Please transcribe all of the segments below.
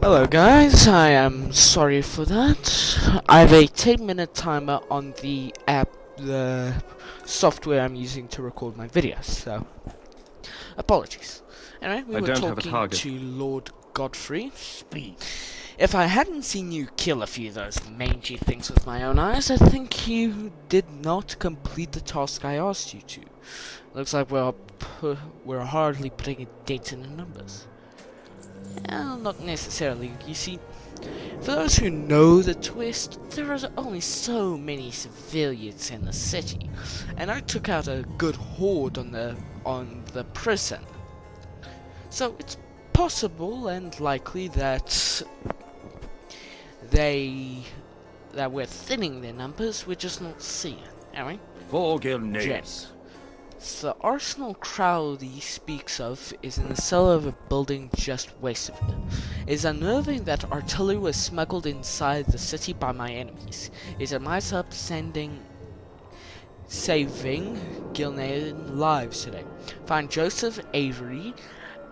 Hello guys, I am sorry for that. I have a 10-minute timer on the app, the software I'm using to record my videos, so apologies. Anyway, we I were don't have a talking target. to Lord Godfrey. If I hadn't seen you kill a few of those mangy things with my own eyes, I think you did not complete the task I asked you to. Looks like we're hardly putting a dent in the numbers. Well, not necessarily. You see, for those who know the twist, there are only so many civilians in the city, and I took out a good horde on the prison. So it's possible and likely that we're thinning their numbers. We're just not seeing it. Anyway, Gents. the arsenal Crowley speaks of is in the cellar of a building just west of it. It is unnerving that artillery was smuggled inside the city by my enemies. It is my up saving Gilnean lives today. Find Joseph Avery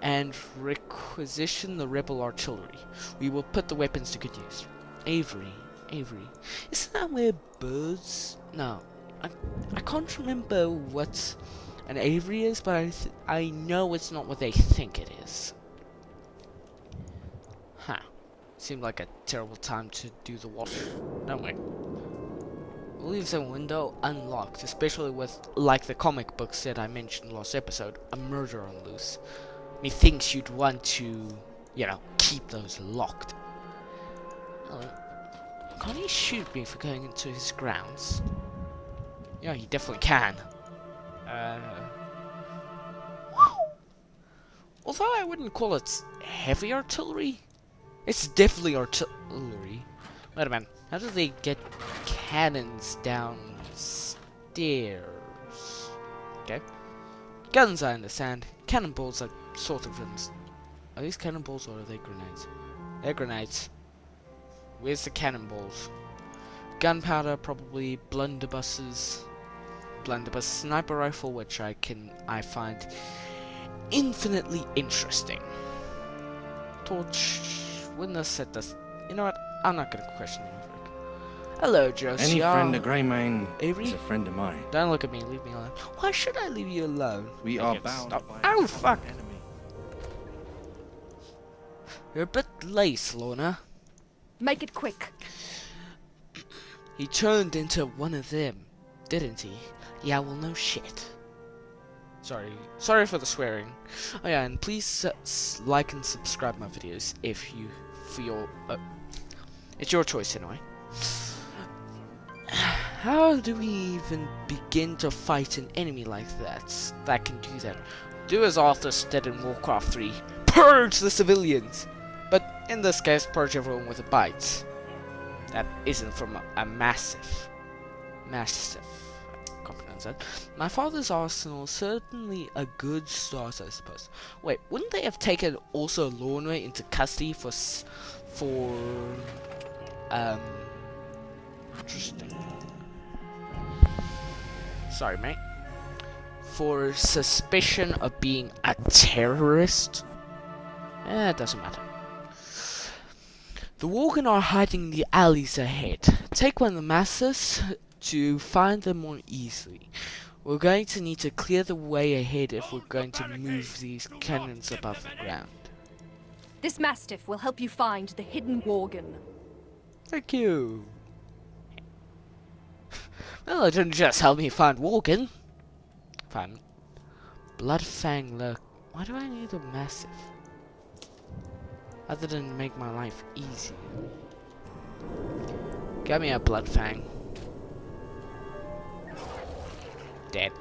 and requisition the rebel artillery. We will put the weapons to good use. Avery. Isn't that where birds... No. I can't remember what an aviary is, but I know it's not what they think it is. Huh. Seemed like a terrible time to do the wash, don't we? We'll leave the window unlocked, especially with, like the comic book said I mentioned last episode, a murder on loose. Methinks you'd want to, keep those locked. Can't he shoot me for going into his grounds? Yeah, he definitely can. Although I wouldn't call it heavy artillery, it's definitely artillery. Wait a minute, how do they get cannons downstairs? Okay. Guns I understand. Cannonballs are sort of... Are these cannonballs or are they grenades? They're grenades. Where's the cannonballs? Gunpowder, probably. Blunderbusses. Blunderbuss sniper rifle, which I find infinitely interesting. Torch. Wouldn't have said this. You know what? I'm not gonna question you for it. Hello, Josie. Any friend of Greymane Avery? is a friend of mine. Don't look at me. Leave me alone. Why should I leave you alone? We are bound by Oh, fuck! enemy. You're a bit late, Lorna. Make it quick. He turned into one of them, didn't he? Yeah, well, no shit. Sorry for the swearing. Oh yeah, and please like and subscribe my videos if you feel... it's your choice anyway. How do we even begin to fight an enemy like that can do that? Do as Arthur said in Warcraft 3. Purge the civilians! But in this case, purge everyone with a bite. That isn't from a massive confidence. My father's arsenal is certainly a good start, I suppose. Wait, wouldn't they have taken also Lorna into custody for interesting. Sorry, mate. For suspicion of being a terrorist? It doesn't matter. The Worgen are hiding in the alleys ahead. Take one of the masters to find them more easily. We're going to need to clear the way ahead if we're going to move these cannons above the ground. This mastiff will help you find the hidden Worgen. Thank you. Well, it didn't just help me find Worgen. Fine. Bloodfang look. Why do I need a massive? Other than make my life easier. Get me a Bloodfang. Dead.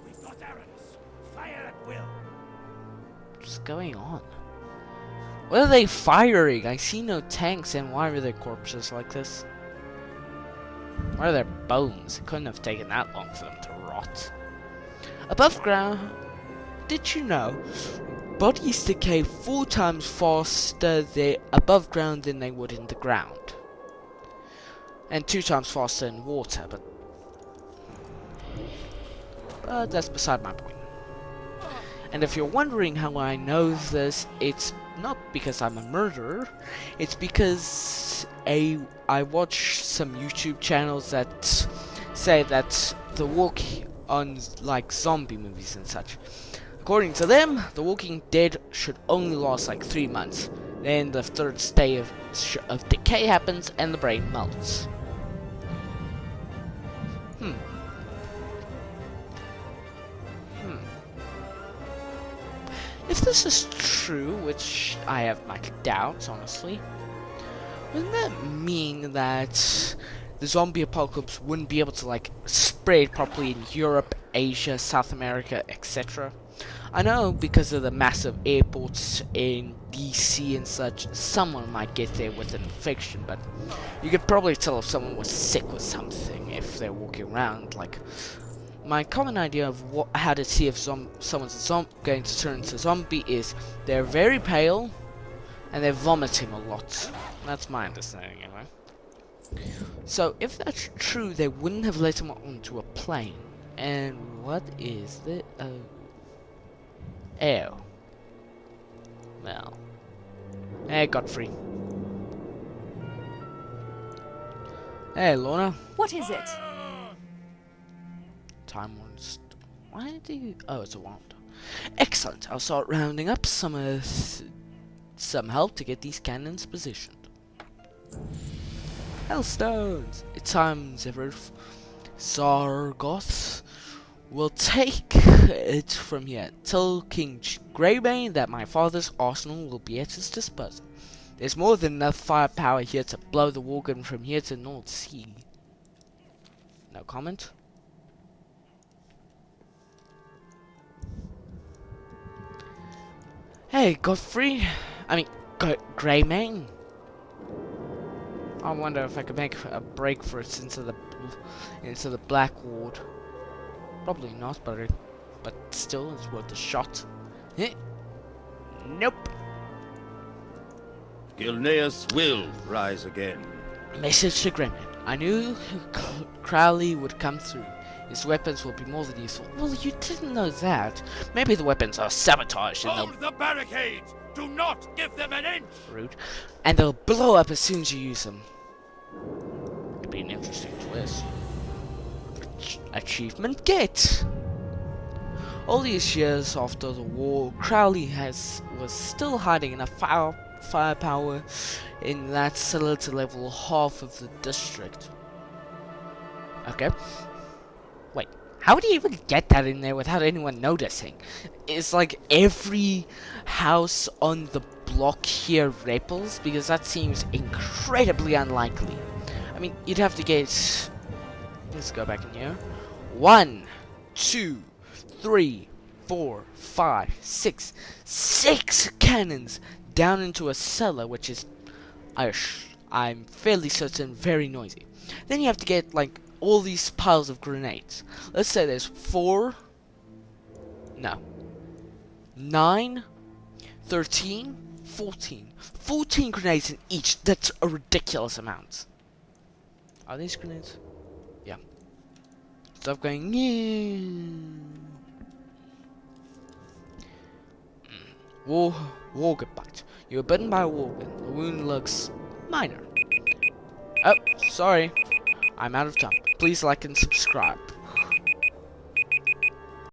We've got arrows. Fire at will. What's going on? What are they firing? I see no tanks, and why are there corpses like this? Why are there bones? It couldn't have taken that long for them to rot. Above ground, did you know? Bodies decay 4 times faster above ground than they would in the ground. And 2 times faster in water, but that's beside my point. And if you're wondering how I know this, it's not because I'm a murderer. It's because I watch some YouTube channels that say that the walk on like zombie movies and such. According to them, The Walking Dead should only last like 3 months. Then the third stage of decay happens and the brain melts. If this is true, which I have my doubts, honestly, wouldn't that mean that the zombie apocalypse wouldn't be able to like spread properly in Europe, Asia, South America, etc.? I know because of the massive airports in DC and such, someone might get there with an infection, but you could probably tell if someone was sick with something if they're walking around. Like, my common idea of how to see if someone's going to turn into a zombie is they're very pale and they're vomiting a lot. That's my understanding, anyway. So, if that's true, they wouldn't have let him onto a plane. And what is the... Oh. Well. Hey, Godfrey. Hey, Lorna. What is it? Time warns. Why do you... Oh, it's a wand. Excellent. I'll start rounding up some help to get these cannons positioned. Hellstones! It's time, Zephyr. Zargoth will take it from here. Tell King Greybane that my father's arsenal will be at his disposal. There's more than enough firepower here to blow the Worgen from here to North Sea. No comment? Hey, Godfrey. I mean, Greymane. I wonder if I could make a break for it into the Black Ward. Probably not, but still, it's worth a shot. Nope. Gilneas will rise again. Message to Gremlin. I knew Crowley would come through. His weapons will be more than useful. Well, you didn't know that. Maybe the weapons are sabotaged and Hold the barricades! Do not give them an inch! rude, and they'll blow up as soon as you use them. Could be an interesting twist. Achievement get. All these years after the war, Crowley was still hiding enough firepower in that cellar to level half of the district. Okay. Wait, how would you even get that in there without anyone noticing? It's like every house on the block here rebels, because that seems incredibly unlikely. I mean, you'd have to get... Let's go back in here. 1, 2, 3, 4, 5, 6. 6 cannons down into a cellar, which is, I'm fairly certain, very noisy. Then you have to get, like, all these piles of grenades. Let's say there's 9, 13, 14. 14 grenades in each. That's a ridiculous amount. Are these grenades? Yeah. Stop going. Worgen bite. You were bitten by a Worgen. The wound looks minor. Oh, sorry. I'm out of time. Please like and subscribe.